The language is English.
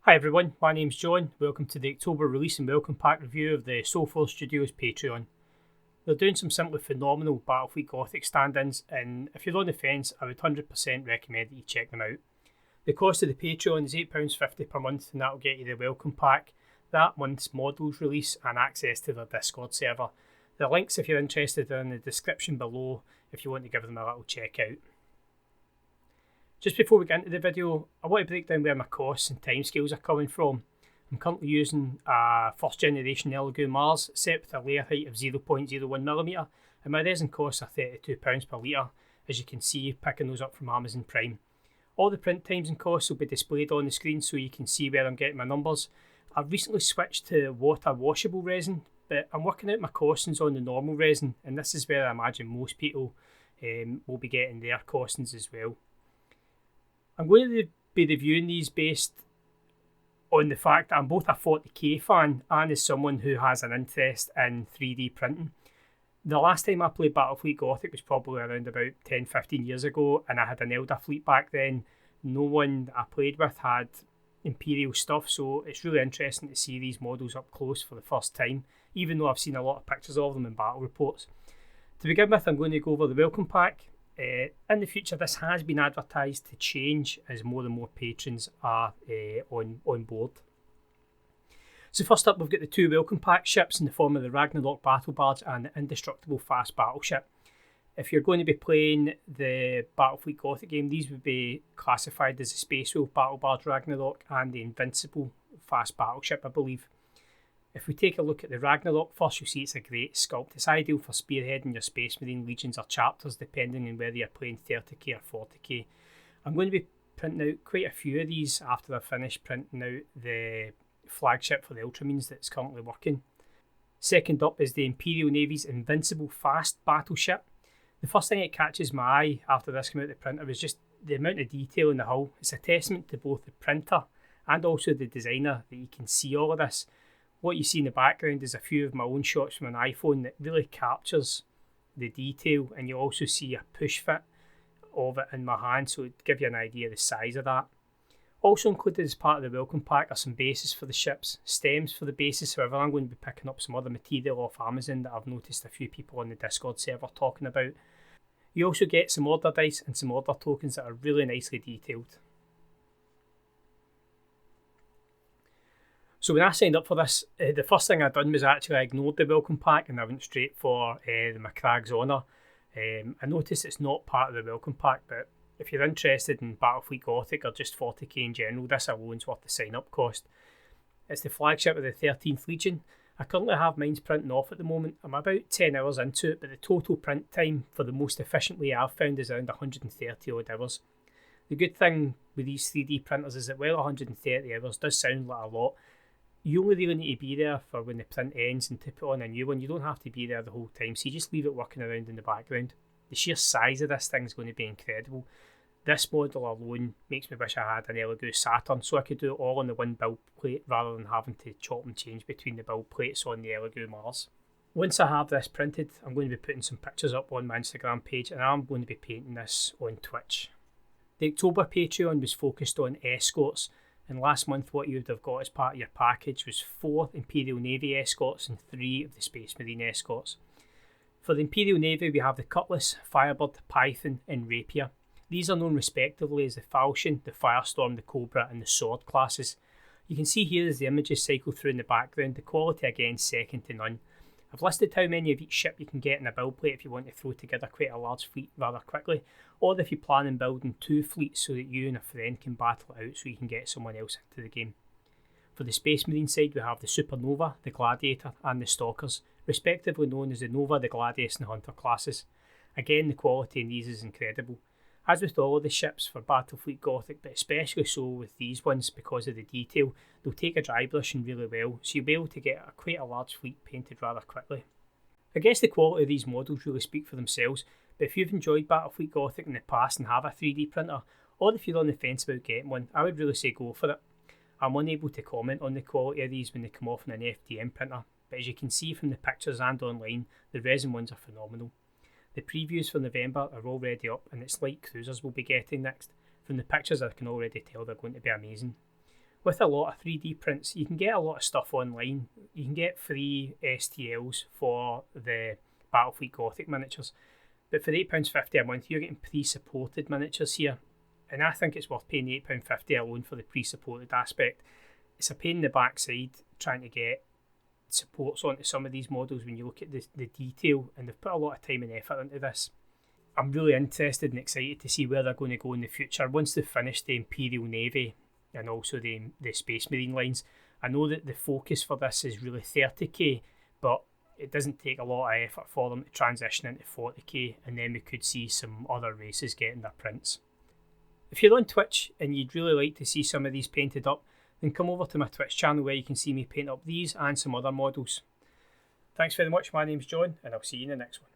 Hi everyone, my name's John. Welcome to the October release and welcome pack review of the Soulful Studios Patreon. They're doing some simply phenomenal Battlefleet Gothic stand-ins, and if you're on the fence, I would 100% recommend that you check them out. The cost of the Patreon is £8.50 per month, and that'll get you the welcome pack, that month's models release, and access to their Discord server. The links, if you're interested, are in the description below if you want to give them a little check out. Just before we get into the video, I want to break down where my costs and timescales are coming from. I'm currently using a first generation Elegoo Mars set with a layer height of 0.01mm, and my resin costs are £32 per litre, as you can see picking those up from Amazon Prime. All the print times and costs will be displayed on the screen so you can see where I'm getting my numbers. I've recently switched to water washable resin, but I'm working out my costings on the normal resin, and this is where I imagine most people will be getting their costings as well. I'm going to be reviewing these based on the fact that I'm both a 40k fan and as someone who has an interest in 3D printing. The last time I played Battlefleet Gothic was probably around about 10-15 years ago, and I had an elder fleet back then. No one that I played with had Imperial stuff, so it's really interesting to see these models up close for the first time, even though I've seen a lot of pictures of them in battle reports. To begin with, I'm going to go over the welcome pack. In the future, this has been advertised to change as more and more patrons are on board. So first up, we've got the two welcome pack ships in the form of the Ragnarok Battle Barge and the Indestructible Fast Battleship. If you're going to be playing the Battlefleet Gothic game, these would be classified as the Space Wolf Battle Barge Ragnarok and the Invincible Fast Battleship, I believe. If we take a look at the Ragnarok first, you'll see it's a great sculpt. It's ideal for spearheading your Space Marine legions or chapters, depending on whether you're playing 30k or 40k. I'm going to be printing out quite a few of these after I've finished printing out the flagship for the Ultramarines that's currently working. Second up is the Imperial Navy's Invincible Fast Battleship. The first thing that catches my eye after this came out of the printer was just the amount of detail in the hull. It's a testament to both the printer and also the designer that you can see all of this. What you see in the background is a few of my own shots from an iPhone that really captures the detail, and you also see a push fit of it in my hand, so it give you an idea of the size of that. Also included as part of the welcome pack are some bases for the ships, stems for the bases. However, I'm going to be picking up some other material off Amazon that I've noticed a few people on the Discord server talking about. You also get some order dice and some order tokens that are really nicely detailed. So when I signed up for this, the first thing I done was actually I ignored the welcome pack and I went straight for the Macragg's Honour. I noticed it's not part of the welcome pack, but if you're interested in Battlefleet Gothic or just 40k in general, this alone's worth the sign up cost. It's the flagship of the 13th Legion. I currently have mine's printing off at the moment. I'm about 10 hours into it, but the total print time for the most efficient way I've found is around 130 odd hours. The good thing with these 3D printers is that while 130 hours does sound like a lot, you only really need to be there for when the print ends and to put on a new one. You don't have to be there the whole time, so you just leave it working around in the background. The sheer size of this thing is going to be incredible. This model alone makes me wish I had an Elegoo Saturn, so I could do it all on the one build plate rather than having to chop and change between the build plates on the Elegoo Mars. Once I have this printed, I'm going to be putting some pictures up on my Instagram page, and I'm going to be painting this on Twitch. The October Patreon was focused on escorts, and last month what you would have got as part of your package was 4 Imperial Navy escorts and 3 of the Space Marine escorts. For the Imperial Navy we have the Cutlass, Firebird, Python and Rapier. These are known respectively as the Falchion, the Firestorm, the Cobra and the Sword classes. You can see here as the images cycle through in the background, the quality again second to none. I've listed how many of each ship you can get in a build plate if you want to throw together quite a large fleet rather quickly, or if you plan on building 2 fleets so that you and a friend can battle it out so you can get someone else into the game. For the Space Marine side we have the Supernova, the Gladiator and the Stalkers, respectively known as the Nova, the Gladius and Hunter classes. Again, the quality in these is incredible. As with all of the ships for Battlefleet Gothic, but especially so with these ones because of the detail, they'll take a dry brushing really well, so you'll be able to get quite a large fleet painted rather quickly. I guess the quality of these models really speak for themselves, but if you've enjoyed Battlefleet Gothic in the past and have a 3D printer, or if you're on the fence about getting one, I would really say go for it. I'm unable to comment on the quality of these when they come off in an FDM printer, but as you can see from the pictures and online, the resin ones are phenomenal. The previews for November are already up, and it's light cruisers we'll be getting next. From the pictures I can already tell they're going to be amazing. with a lot of 3D prints, you can get a lot of stuff online. You can get free STLs for the Battlefleet Gothic miniatures, but for £8.50 a month, you're getting pre-supported miniatures here, and I think it's worth paying £8.50 alone for the pre-supported aspect. It's a pain in the backside trying to get supports onto some of these models when you look at the detail, and they've put a lot of time and effort into this. I'm really interested and excited to see where they're going to go in the future once they've finished the Imperial Navy and also the Space Marine lines. I know that the focus for this is really 30k, but it doesn't take a lot of effort for them to transition into 40k, and then we could see some other races getting their prints. If you're on Twitch and you'd really like to see some of these painted up, then come over to my Twitch channel where you can see me paint up these and some other models. Thanks very much, my name's John, and I'll see you in the next one.